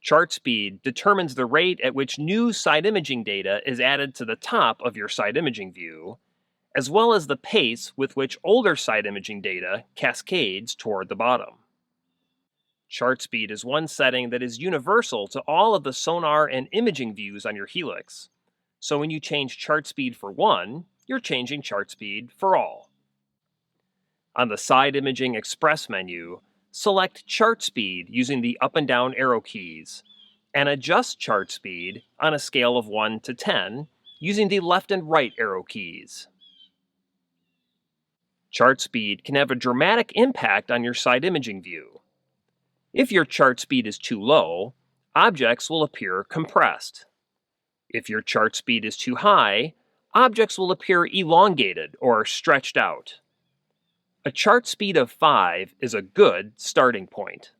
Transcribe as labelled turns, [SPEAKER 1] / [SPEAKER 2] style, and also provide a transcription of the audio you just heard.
[SPEAKER 1] Chart speed determines the rate at which new side imaging data is added to the top of your side imaging view, as well as the pace with which older side imaging data cascades toward the bottom. Chart speed is one setting that is universal to all of the sonar and imaging views on your HELIX. So when you change chart speed for one, you're changing chart speed for all. On the Side Imaging Express menu, select Chart Speed using the up and down arrow keys, and adjust chart speed on a scale of 1 to 10 using the left and right arrow keys. Chart speed can have a dramatic impact on your side imaging view. If your chart speed is too low, objects will appear compressed. If your chart speed is too high, objects will appear elongated or stretched out. A chart speed of 5 is a good starting point.